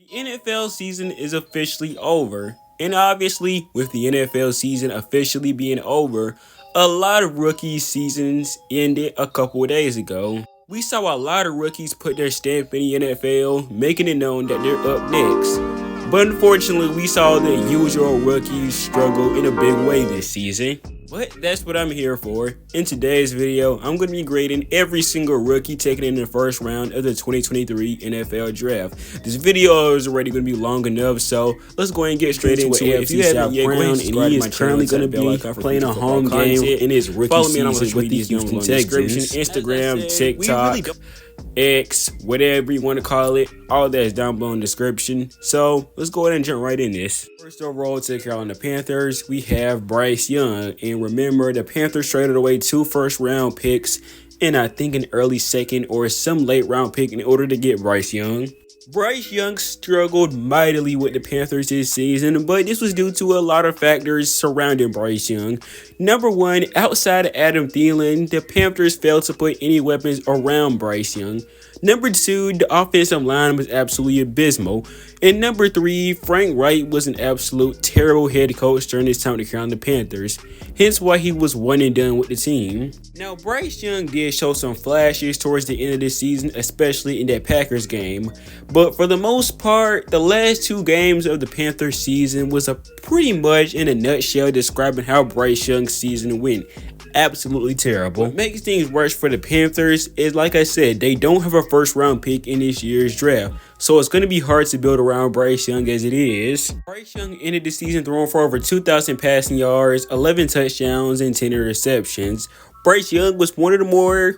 The NFL season is officially over, and obviously with the NFL season officially being over, a lot of rookie seasons ended a couple of days ago. We saw a lot of rookies put their stamp in the NFL, making it known that they're up next. But unfortunately, we saw the usual rookies struggle in a big way this season. But that's what I'm here for. In today's video, I'm going to be grading every single rookie taken in the first round of the 2023 NFL Draft. This video is already going to be long enough, so let's go ahead and get straight into it. If you haven't yet, and he is currently going to be playing a home game in his rookie season with the Houston Texans. Instagram, TikTok, X, whatever you want to call it, all that is down below in the description. So let's go ahead and jump right in this. First overall to the Carolina Panthers, we have Bryce Young. And remember, the Panthers traded away 2 first-round picks and I think an early second or some late-round pick in order to get Bryce Young. Bryce Young struggled mightily with the Panthers this season, but this was due to a lot of factors surrounding Bryce Young. Number one, outside of Adam Thielen, the Panthers failed to put any weapons around Bryce Young. Number two, the offensive line was absolutely abysmal. And number three, Frank Reich was an absolute terrible head coach during his time to Carolina Panthers, hence why he was one and done with the team. Now, Bryce Young did show some flashes towards the end of the season, especially in that Packers game. But for the most part, the last 2 games of the Panthers season was pretty much in a nutshell describing how Bryce Young's season went. Absolutely terrible. What makes things worse for the Panthers is, like I said, they don't have a first round pick in this year's draft. So it's going to be hard to build around Bryce Young as it is. Bryce Young ended the season throwing for over 2,000 passing yards, 11 touchdowns, and 10 interceptions. Bryce Young was one of the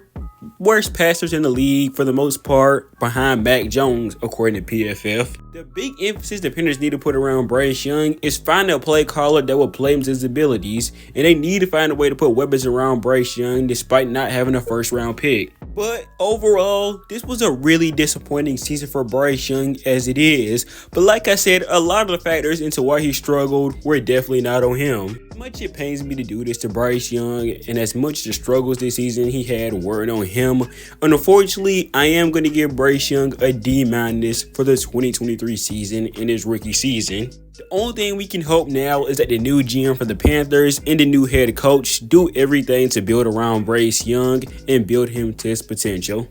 worst passers in the league for the most part, behind Mac Jones, according to PFF. The big emphasis the Panthers need to put around Bryce Young is find a play caller that will play him his abilities, and they need to find a way to put weapons around Bryce Young despite not having a first round pick. But overall, this was a really disappointing season for Bryce Young as it is. But like I said, a lot of the factors into why he struggled were definitely not on him. As much it pains me to do this to Bryce Young, and as much the struggles this season he had weren't on him, unfortunately, I am going to give Bryce Young a D- for the 2023 season in his rookie season. The only thing we can hope now is that the new GM for the Panthers and the new head coach do everything to build around Bryce Young and build him to his potential.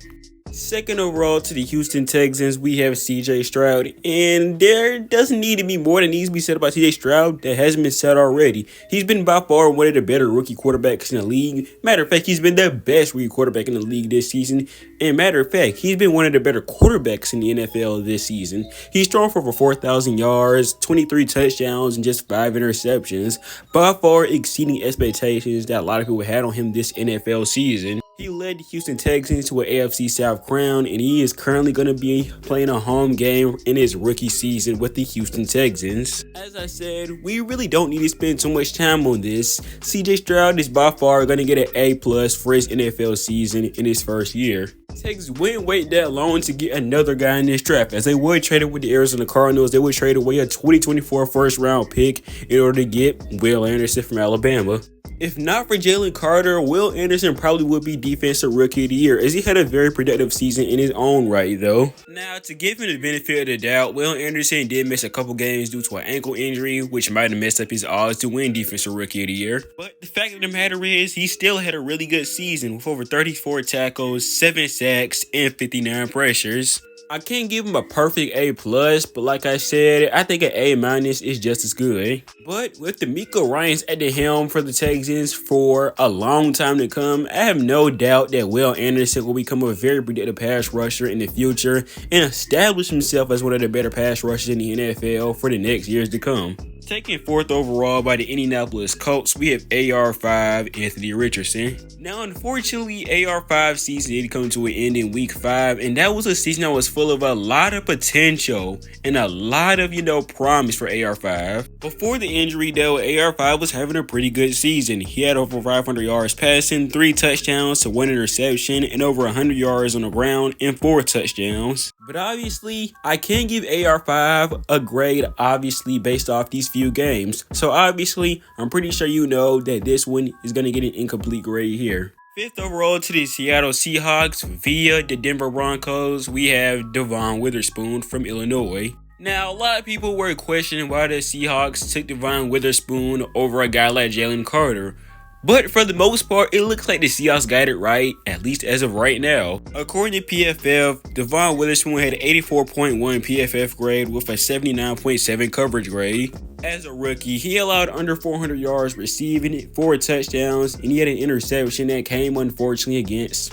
Second overall to the Houston Texans, we have CJ Stroud, and there doesn't need to be more that needs to be said about CJ Stroud that hasn't been said already. He's been by far one of the better rookie quarterbacks in the league. Matter of fact, he's been the best rookie quarterback in the league this season. And matter of fact, he's been one of the better quarterbacks in the NFL this season. He's thrown for over 4,000 yards, 23 touchdowns, and just 5 interceptions, by far exceeding expectations that a lot of people had on him this NFL season. He led the Houston Texans to an AFC South crown, and he is currently going to be playing a home game in his rookie season with the Houston Texans. As I said, we really don't need to spend too much time on this. CJ Stroud is by far going to get an A+ for his NFL season in his first year. Texans wouldn't wait that long to get another guy in this draft, as they would trade it with the Arizona Cardinals. They would trade away a 2024 first round pick in order to get Will Anderson from Alabama. If not for Jaylen Carter, Will Anderson probably would be Defensive Rookie of the Year, as he had a very productive season in his own right, though. Now, to give him the benefit of the doubt, Will Anderson did miss a couple games due to an ankle injury, which might have messed up his odds to win Defensive Rookie of the Year. But the fact of the matter is, he still had a really good season with over 34 tackles, 7 sacks, and 59 pressures. I can't give him a perfect A+, but like I said, I think an A- is just as good. But with DeMeco Ryans at the helm for the Texans for a long time to come, I have no doubt that Will Anderson will become a very productive pass rusher in the future and establish himself as one of the better pass rushers in the NFL for the next years to come. Taken 4th overall by the Indianapolis Colts, we have AR5 Anthony Richardson. Now, unfortunately, AR5 season did come to an end in week 5, and that was a season that was full of a lot of potential and a lot of, promise for AR5. Before the injury, though, AR5 was having a pretty good season. He had over 500 yards passing, 3 touchdowns to 1 interception, and over 100 yards on the ground and 4 touchdowns. But obviously, I can give AR5 a grade, obviously, based off these few games. So obviously, I'm pretty sure you know that this one is going to get an incomplete grade here. 5th overall to the Seattle Seahawks via the Denver Broncos, we have Devon Witherspoon from Illinois. Now, a lot of people were questioning why the Seahawks took Devonta Witherspoon over a guy like Jaylen Carter. But for the most part, it looks like the Seahawks got it right, at least as of right now. According to PFF, Devonta Witherspoon had an 84.1 PFF grade with a 79.7 coverage grade. As a rookie, he allowed under 400 yards receiving, 4 touchdowns, and he had an interception that came unfortunately against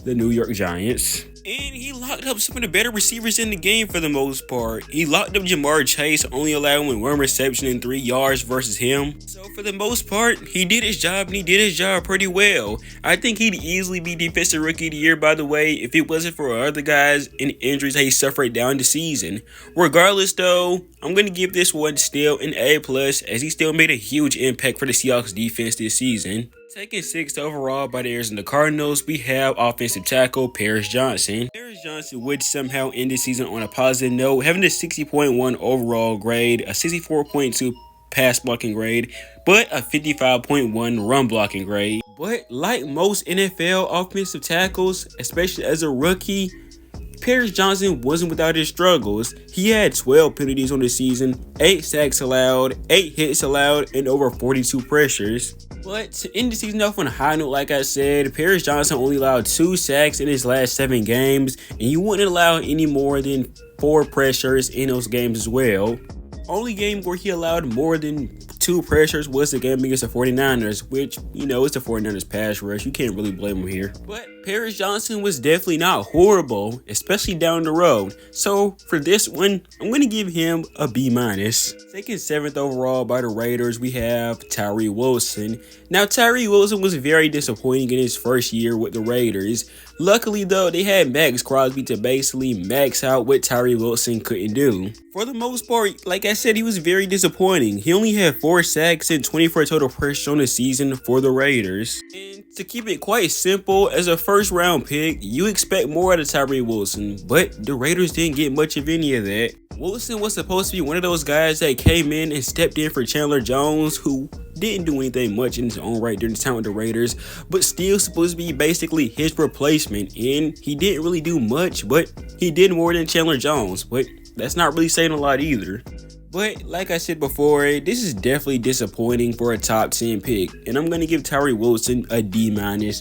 the New York Giants. And he locked up some of the better receivers in the game for the most part. He locked up JaMarr Chase, only allowing 1 reception and 3 yards versus him. So for the most part, he did his job, and he did his job pretty well. I think he'd easily be Defensive Rookie of the Year, by the way, if it wasn't for other guys and injuries that he suffered down the season. Regardless though, I'm going to give this one still an A+, as he still made a huge impact for the Seahawks defense this season. Taken 6th overall by the Arizona Cardinals, we have offensive tackle Paris Johnson. Paris Johnson would somehow end the season on a positive note, having a 60.1 overall grade, a 64.2 pass blocking grade, but a 55.1 run blocking grade. But like most NFL offensive tackles, especially as a rookie, Paris Johnson wasn't without his struggles. He had 12 penalties on the season, 8 sacks allowed, 8 hits allowed, and over 42 pressures. But to end the season off on a high note, like I said, Paris Johnson only allowed 2 sacks in his last 7 games, and you wouldn't allow any more than 4 pressures in those games as well. Only game where he allowed more than 2 pressures was the game against the 49ers, which, you know, it's the 49ers pass rush. You can't really blame him here. But Paris Johnson was definitely not horrible, especially down the road. So for this one, I'm going to give him a B-. Taken 7th overall by the Raiders, we have Tyreek Wilson. Now, Tyreek Wilson was very disappointing in his first year with the Raiders. Luckily, though, they had Max Crosby to basically max out what Tyreek Wilson couldn't do. For the most part, like I said, he was very disappointing. He only had 4 sacks and 24 total pressures on the season for the Raiders. And to keep it quite simple, as a first-round pick, you expect more out of Tyreek Wilson, but the Raiders didn't get much of any of that. Wilson was supposed to be one of those guys that came in and stepped in for Chandler Jones, who didn't do anything much in his own right during his time with the Raiders, but still supposed to be basically his replacement, and he didn't really do much, but he did more than Chandler Jones, but that's not really saying a lot either. But like I said before, this is definitely disappointing for a top 10 pick, and I'm going to give Tyreek Wilson a D-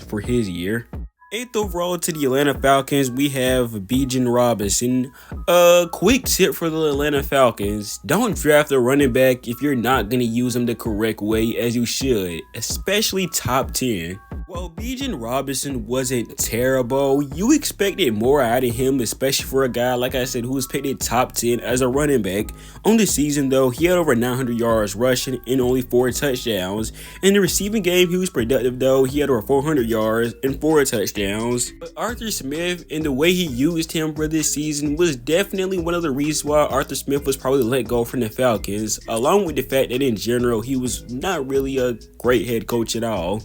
for his year. 8th overall to the Atlanta Falcons, we have Bijan Robinson. A quick tip for the Atlanta Falcons: don't draft a running back if you're not going to use him the correct way as you should, especially top 10. While Bijan Robinson wasn't terrible, you expected more out of him, especially for a guy, like I said, who was picked in top 10 as a running back. On the season, though, he had over 900 yards rushing and only 4 touchdowns. In the receiving game, he was productive, though. He had over 400 yards and 4 touchdowns. But Arthur Smith and the way he used him for this season was definitely one of the reasons why Arthur Smith was probably let go from the Falcons, along with the fact that in general, he was not really a great head coach at all.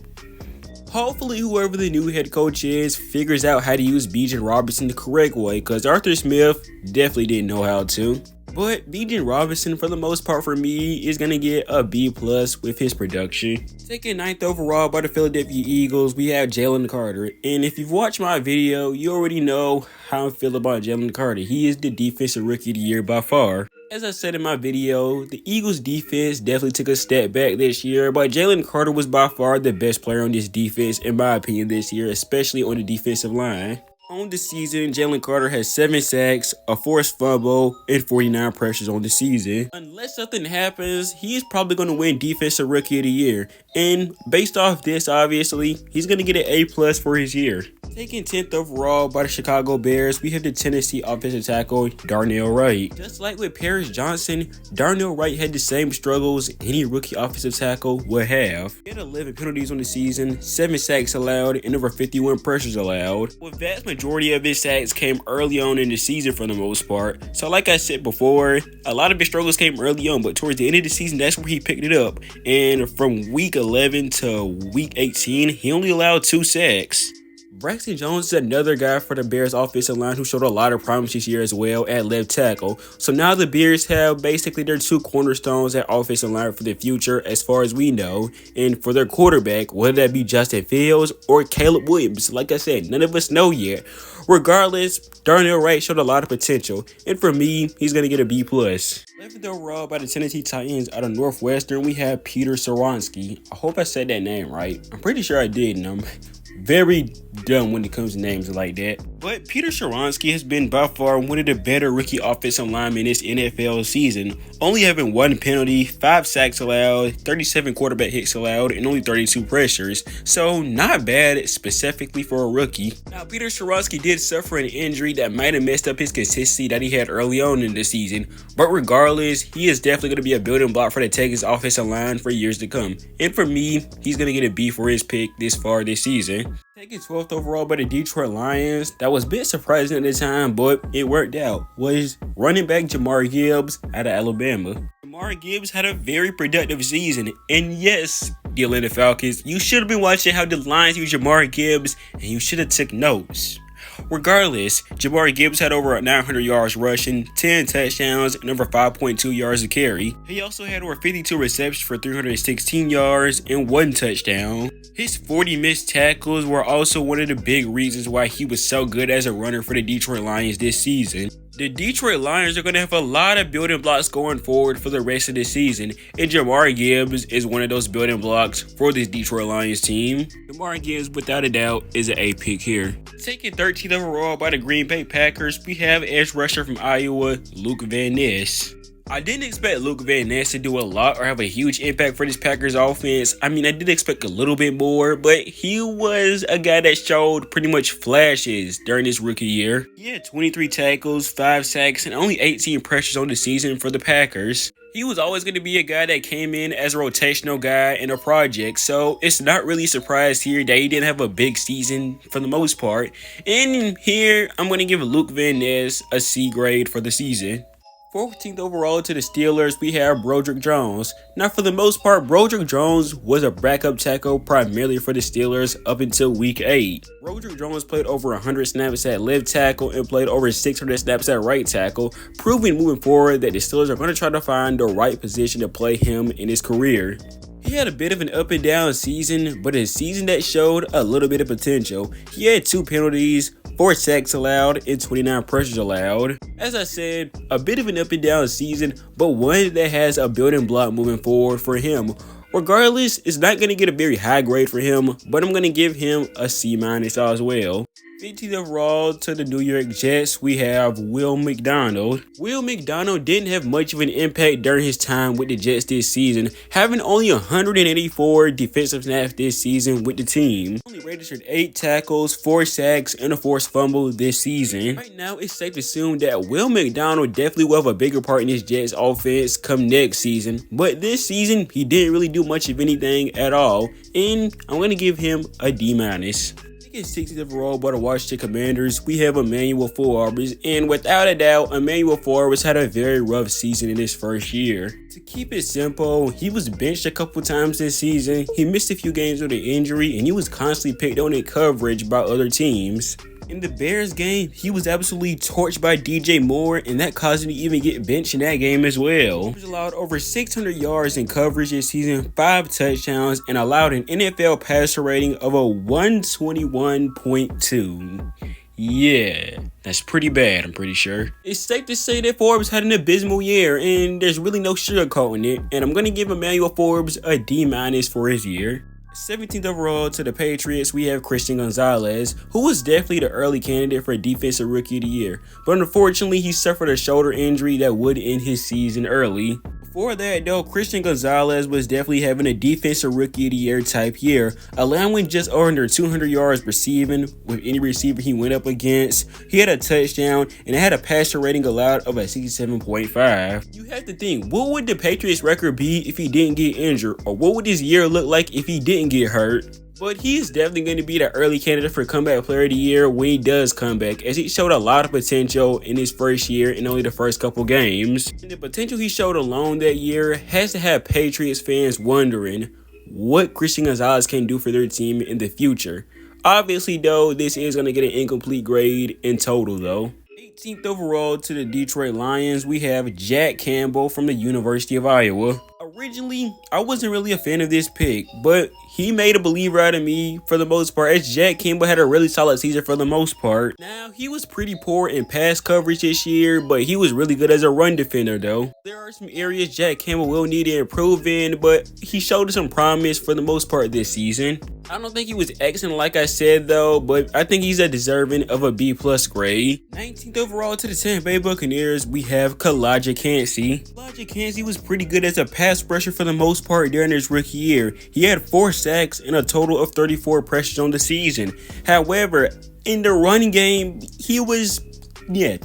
Hopefully, whoever the new head coach is figures out how to use Bijan Robinson the correct way, because Arthur Smith definitely didn't know how to. But Bijan Robinson, for the most part for me, is going to get a B+ with his production. Taken 9th overall by the Philadelphia Eagles, we have Jaylen Carter. And if you've watched my video, you already know how I feel about Jaylen Carter. He is the Defensive Rookie of the Year by far. As I said in my video, the Eagles defense definitely took a step back this year, but Jaylen Carter was by far the best player on this defense, in my opinion, this year, especially on the defensive line. On the season, Jaylen Carter has 7 sacks, a forced fumble, and 49 pressures on the season. Unless something happens, he is probably going to win Defensive Rookie of the Year. And based off this, obviously, he's going to get an A+ for his year. Taken 10th overall by the Chicago Bears, we have the Tennessee offensive tackle, Darnell Wright. Just like with Paris Johnson, Darnell Wright had the same struggles any rookie offensive tackle would have. He had 11 penalties on the season, 7 sacks allowed, and over 51 pressures allowed. The vast majority of his sacks came early on in the season for the most part. So like I said before, a lot of his struggles came early on, but towards the end of the season, that's where he picked it up. And from week 11 to week 18, he only allowed 2 sacks. Braxton Jones is another guy for the Bears offensive line who showed a lot of promise this year as well at left tackle. So now the Bears have basically their two cornerstones at offensive line for the future as far as we know. And for their quarterback, whether that be Justin Fields or Caleb Williams, like I said, none of us know yet. Regardless, Darnell Wright showed a lot of potential, and for me, he's going to get a B+. 11th overall by the Tennessee Titans out of Northwestern, we have Peter Sheransky. I hope I said that name right. I'm pretty sure I did, and I'm very dumb when it comes to names like that. But Peter Sheransky has been by far one of the better rookie offensive linemen this NFL season, only having 1 penalty, 5 sacks allowed, 37 quarterback hits allowed, and only 32 pressures. So not bad specifically for a rookie. Now Peter Sheransky did suffer an injury that might have messed up his consistency that he had early on in the season, but regardless, he is definitely going to be a building block for the Texans offensive line for years to come. And for me, he's going to get a B for his pick this far this season. Taken 12th overall by the Detroit Lions, that was a bit surprising at the time, but it worked out, was running back JaMarr Gibbs out of Alabama. JaMarr Gibbs had a very productive season, and yes, the Atlanta Falcons, you should have been watching how the Lions use JaMarr Gibbs, and you should have took notes. Regardless, JaMarr Gibbs had over 900 yards rushing, 10 touchdowns, and over 5.2 yards a carry. He also had over 52 receptions for 316 yards and 1 touchdown. His 40 missed tackles were also one of the big reasons why he was so good as a runner for the Detroit Lions this season. The Detroit Lions are going to have a lot of building blocks going forward for the rest of the season, and JaMarr Gibbs is one of those building blocks for this Detroit Lions team. JaMarr Gibbs, without a doubt, is an A pick here. Taken 13th overall by the Green Bay Packers, we have edge rusher from Iowa, Luke Van Ness. I didn't expect Luke Van Ness to do a lot or have a huge impact for this Packers offense. I mean, I did expect a little bit more, but he was a guy that showed pretty much flashes during his rookie year. He had 23 tackles, 5 sacks, and only 18 pressures on the season for the Packers. He was always going to be a guy that came in as a rotational guy in a project, so it's not really a surprise here that he didn't have a big season for the most part. And here, I'm going to give Luke Van Ness a C grade for the season. 14th overall to the Steelers, we have Broderick Jones. Now, for the most part, Broderick Jones was a backup tackle primarily for the Steelers up until week 8. Broderick Jones played over 100 snaps at left tackle and played over 600 snaps at right tackle, proving moving forward that the Steelers are going to try to find the right position to play him in his career. He had a bit of an up and down season, but a season that showed a little bit of potential. He had 2 penalties, 4 sacks allowed, and 29 pressures allowed. As I said, a bit of an up and down season, but one that has a building block moving forward for him. Regardless, it's not going to get a very high grade for him, but I'm going to give him a C- as well. 15th overall to the New York Jets, we have Will McDonald. Will McDonald didn't have much of an impact during his time with the Jets this season, having only 184 defensive snaps this season with the team. He only registered 8 tackles, 4 sacks, and a forced fumble this season. Right now, it's safe to assume that Will McDonald definitely will have a bigger part in this Jets offense come next season, but this season, he didn't really do much of anything at all, and I'm going to give him a D-. 60th overall by the Washington Commanders, we have Emanuel Forbes, and without a doubt, Emanuel Forbes had a very rough season in his first year. To keep it simple, he was benched a couple times this season, he missed a few games with an injury, and he was constantly picked on in coverage by other teams. In the Bears game, he was absolutely torched by DJ Moore, and that caused him to even get benched in that game as well. He was allowed over 600 yards in coverage this season, 5 touchdowns, and allowed an NFL passer rating of a 121.2. Yeah, that's pretty bad, I'm pretty sure. It's safe to say that Forbes had an abysmal year, and there's really no sugarcoating it, and I'm going to give Emanuel Forbes a D- for his year. 17th overall to the Patriots, we have Christian Gonzalez, who was definitely the early candidate for Defensive Rookie of the Year, but unfortunately he suffered a shoulder injury that would end his season early. Before that though, Christian Gonzalez was definitely having a Defensive Rookie of the Year type year, allowing just under 200 yards receiving with any receiver he went up against. He had a touchdown and had a passer rating allowed of a 67.5. You have to think, what would the Patriots record be if he didn't get injured, or what would his year look like if he didn't get hurt? But he's definitely going to be the early candidate for Comeback Player of the Year when he does come back, as he showed a lot of potential in his first year in only the first couple games. And the potential he showed alone that year has to have Patriots fans wondering what Christian Gonzalez can do for their team in the future. Obviously, though, this is going to get an incomplete grade in total, though. 18th overall to the Detroit Lions, we have Jack Campbell from the University of Iowa. Originally, I wasn't really a fan of this pick, but he made a believer out of me for the most part, as Jack Campbell had a really solid season for the most part. Now, he was pretty poor in pass coverage this year, but he was really good as a run defender, though. There are some areas Jack Campbell will need to improve in, but he showed some promise for the most part this season. I don't think he was excellent like I said though, but I think he's a deserving of a B+ grade. 19th overall to the Tampa Bay Buccaneers, we have Keke Coutee. Keke Coutee was pretty good as a pass rusher for the most part during his rookie year. He had 4 sacks and a total of 34 pressures on the season. However, in the running game, he was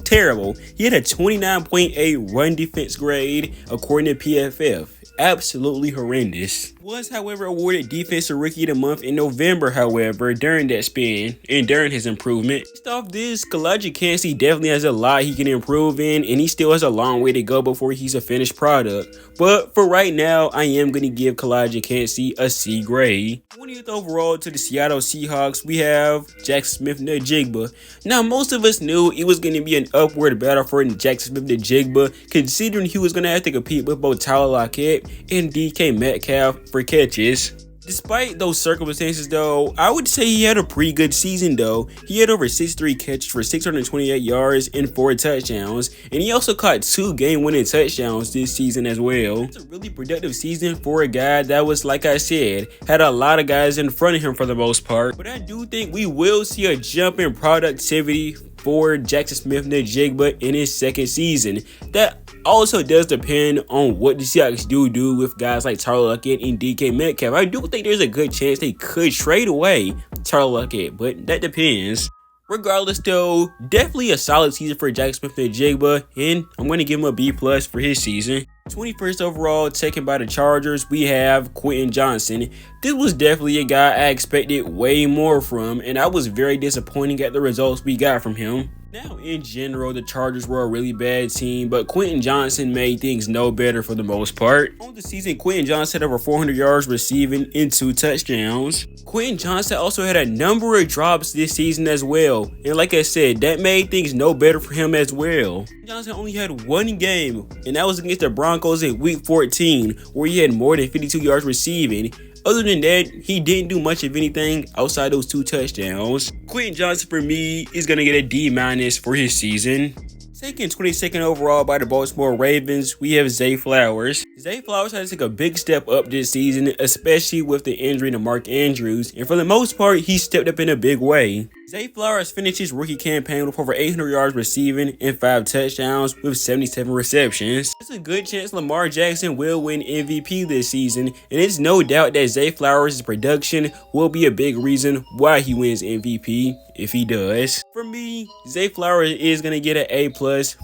terrible. He had a 29.8 run defense grade according to PFF. Absolutely horrendous. Was, however, awarded Defensive Rookie of the Month in November, however, during that span and during his improvement. Based off this, Keke Coutee definitely has a lot he can improve in, and he still has a long way to go before he's a finished product. But for right now, I am going to give Keke Coutee a C grade. 20th overall to the Seattle Seahawks, we have Jackson Smith-Njigba. Now, most of us knew it was going to be an upward battle for Jackson Smith-Njigba, considering he was going to have to compete with both Tyler Lockett and DK Metcalf for catches. Despite those circumstances though, I would say he had a pretty good season though. He had over 63 catches for 628 yards and 4 touchdowns, and he also caught 2 game-winning touchdowns this season as well. It's a really productive season for a guy that was, like I said, had a lot of guys in front of him for the most part. But I do think we will see a jump in productivity for Jackson Smith-Njigba in his second season. That also does depend on what the Seahawks do with guys like Tyler Lockett and DK Metcalf. I do think there's a good chance they could trade away Tyler Lockett, but that depends. Regardless though, definitely a solid season for Jackson Smith-Njigba, and I'm going to give him a B+ for his season. 21st overall, taken by the Chargers, we have Quinton Johnson. This was definitely a guy I expected way more from, and I was very disappointed at the results we got from him. Now, in general, the Chargers were a really bad team, but Quinton Johnson made things no better for the most part. On the season, Quinton Johnson had over 400 yards receiving and 2 touchdowns. Quinton Johnson also had a number of drops this season as well, and like I said, that made things no better for him as well. Johnson only had 1 game, and that was against the Broncos in Week 14, where he had more than 52 yards receiving. Other than that, he didn't do much of anything outside those 2 touchdowns. Quinton Johnson, for me, is going to get a D- for his season. Taken 22nd overall by the Baltimore Ravens, we have Zay Flowers. Zay Flowers had to take a big step up this season, especially with the injury to Mark Andrews, and for the most part, he stepped up in a big way. Zay Flowers finished his rookie campaign with over 800 yards receiving and 5 touchdowns with 77 receptions. There's a good chance Lamar Jackson will win MVP this season, and it's no doubt that Zay Flowers' production will be a big reason why he wins MVP if he does. For me, Zay Flowers is going to get an A+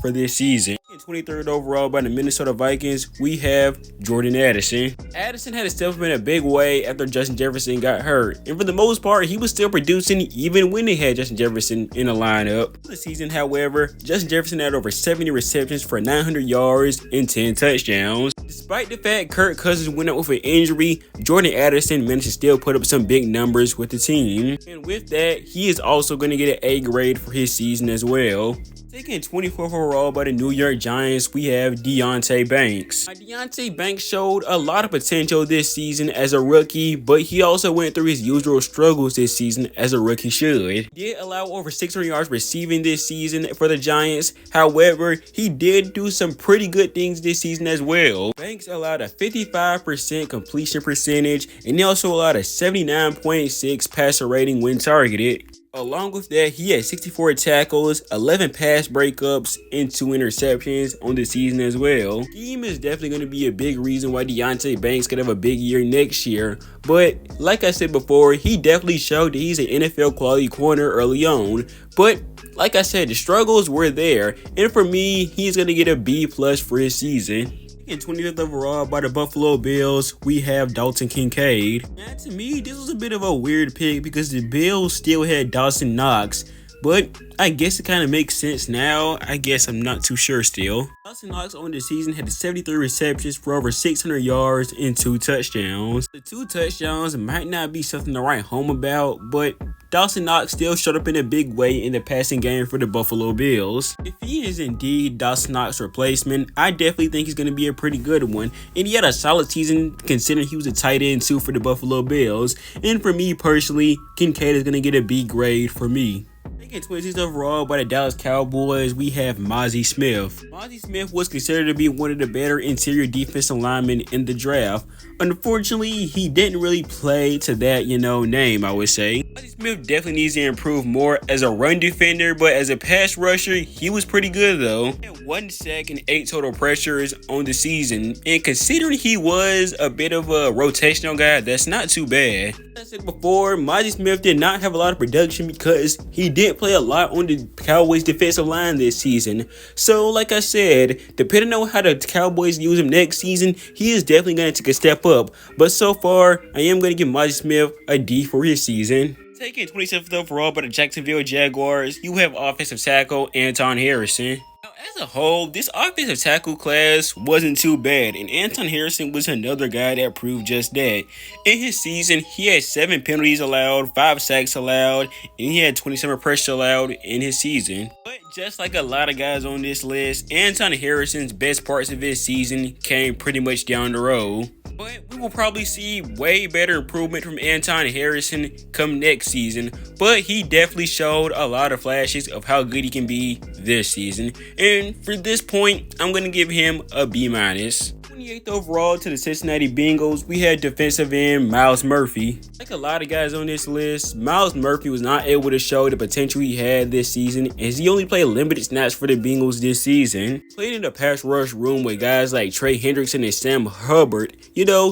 for this season. 23rd overall by the Minnesota Vikings, we have Jordan Addison. Addison had to step up in a big way after Justin Jefferson got hurt, and for the most part, he was still producing even when they had Justin Jefferson in the lineup. This season, however, Justin Jefferson had over 70 receptions for 900 yards and 10 touchdowns. Despite the fact Kirk Cousins went out with an injury, Jordan Addison managed to still put up some big numbers with the team, and with that, he is also going to get an A grade for his season as well. Taken 24th overall by the New York Giants, we have Deontay Banks. Deontay Banks showed a lot of potential this season as a rookie, but he also went through his usual struggles this season as a rookie should. He did allow over 600 yards receiving this season for the Giants. However, he did do some pretty good things this season as well. Banks allowed a 55% completion percentage, and he also allowed a 79.6 passer rating when targeted. Along with that, he had 64 tackles, 11 pass breakups, and 2 interceptions on the season as well. Scheme is definitely going to be a big reason why Deontay Banks could have a big year next year, but like I said before, he definitely showed that he's an NFL quality corner early on. But like I said, the struggles were there, and for me, he's going to get a B+ for his season. In 20th overall by the Buffalo Bills, we have Dalton Kincaid. Now, to me, this was a bit of a weird pick because the Bills still had Dawson Knox, but I guess it kind of makes sense now. I guess I'm not too sure still. Dawson Knox on the season had 73 receptions for over 600 yards and 2 touchdowns. The 2 touchdowns might not be something to write home about, but Dawson Knox still showed up in a big way in the passing game for the Buffalo Bills. If he is indeed Dawson Knox's replacement, I definitely think he's going to be a pretty good one, and he had a solid season considering he was a tight end too for the Buffalo Bills. And for me personally, Kincaid is going to get a B grade for me. Taking 26th overall by the Dallas Cowboys, we have Mazy Smith. Mazy Smith was considered to be one of the better interior defensive linemen in the draft. Unfortunately, he didn't really play to that, name, I would say. Mazy Smith definitely needs to improve more as a run defender, but as a pass rusher, he was pretty good though. He had 1 sack and 8 total pressures on the season, and considering he was a bit of a rotational guy, that's not too bad. As I said before, Mazy Smith did not have a lot of production because he didn't play a lot on the Cowboys defensive line this season. So like I said, depending on how the Cowboys use him next season, he is definitely going to take a step up. But so far, I am going to give Mazy Smith a D for his season. Taking 27th overall by the Jacksonville Jaguars, you have offensive tackle Anton Harrison. Now, as a whole, this offensive tackle class wasn't too bad, and Anton Harrison was another guy that proved just that. In his season, he had 7 penalties allowed, 5 sacks allowed, and he had 27 pressures allowed in his season. But just like a lot of guys on this list, Anton Harrison's best parts of his season came pretty much down the road. But we will probably see way better improvement from Anton Harrison come next season. But he definitely showed a lot of flashes of how good he can be this season. And for this point, I'm going to give him a B-. 28th overall to the Cincinnati Bengals, we had defensive end Myles Murphy. Like a lot of guys on this list, Myles Murphy was not able to show the potential he had this season as he only played limited snaps for the Bengals this season. Played in the pass rush room with guys like Trey Hendrickson and Sam Hubbard.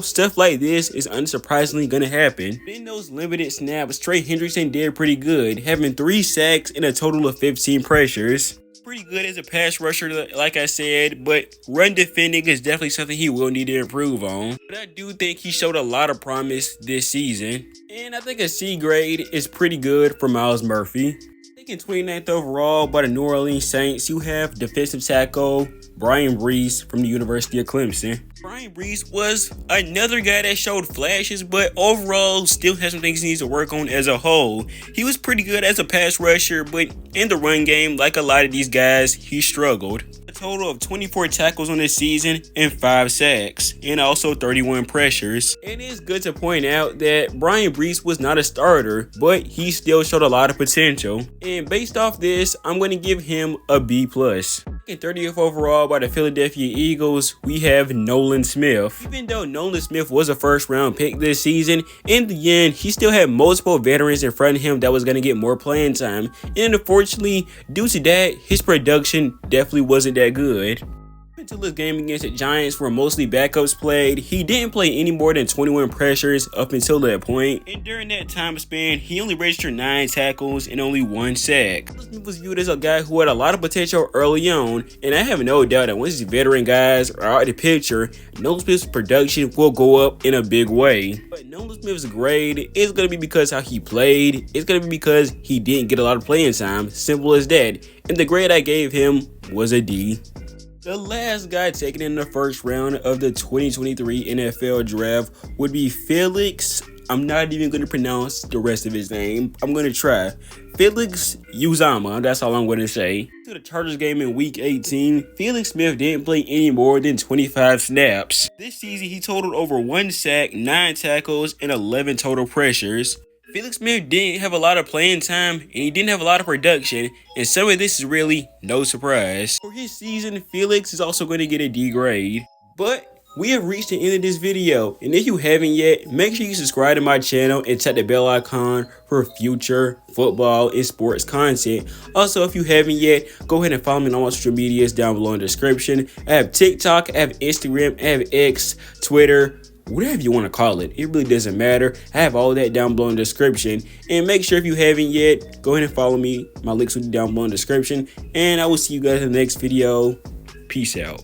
Stuff like this is unsurprisingly going to happen. In those limited snaps, Trey Hendrickson did pretty good, having 3 sacks and a total of 15 pressures. Pretty good as a pass rusher, like I said, but run defending is definitely something he will need to improve on. But I do think he showed a lot of promise this season, and I think a C grade is pretty good for Myles Murphy. Taking 29th overall by the New Orleans Saints, you have defensive tackle Bryan Bresee from the University of Clemson. Bryan Bresee was another guy that showed flashes, but overall still has some things he needs to work on as a whole. He was pretty good as a pass rusher, but in the run game, like a lot of these guys, he struggled. A total of 24 tackles on this season and 5 sacks, and also 31 pressures. And it's good to point out that Bryan Bresee was not a starter, but he still showed a lot of potential. And based off this, I'm going to give him a B+. In 30th overall by the Philadelphia Eagles, we have Nolan Smith. Even though Nolan Smith was a first-round pick this season, in the end, he still had multiple veterans in front of him that was going to get more playing time. And unfortunately, due to that, his production definitely wasn't that good. Until his game against the Giants where mostly backups played, he didn't play any more than 21 pressures up until that point. And during that time span, he only registered 9 tackles and only 1 sack. Smith was viewed as a guy who had a lot of potential early on, and I have no doubt that once these veteran guys are out of the picture, Nolan Smith's production will go up in a big way. But Nolan Smith's grade is going to be because how he played. It's going to be because he didn't get a lot of playing time. Simple as that. And the grade I gave him was a D. The last guy taken in the first round of the 2023 NFL draft would be Felix. I'm not even going to pronounce the rest of his name. I'm going to try. Felix Uzama. That's all I'm going to say. To the Chargers game in Week 18, Felix Smith didn't play any more than 25 snaps. This season, he totaled over 1 sack, 9 tackles, and 11 total pressures. Felix Smith didn't have a lot of playing time, and he didn't have a lot of production, and some of this is really no surprise. For his season, Felix is also going to get a D grade. But we have reached the end of this video, and if you haven't yet, make sure you subscribe to my channel and tap the bell icon for future football and sports content. Also, if you haven't yet, go ahead and follow me on all my social medias down below in the description. I have TikTok, I have Instagram, I have X, Twitter, whatever you want to call it. It really doesn't matter. I have all that down below in the description. And make sure if you haven't yet, go ahead and follow me. My links will be down below in the description. And I will see you guys in the next video. Peace out.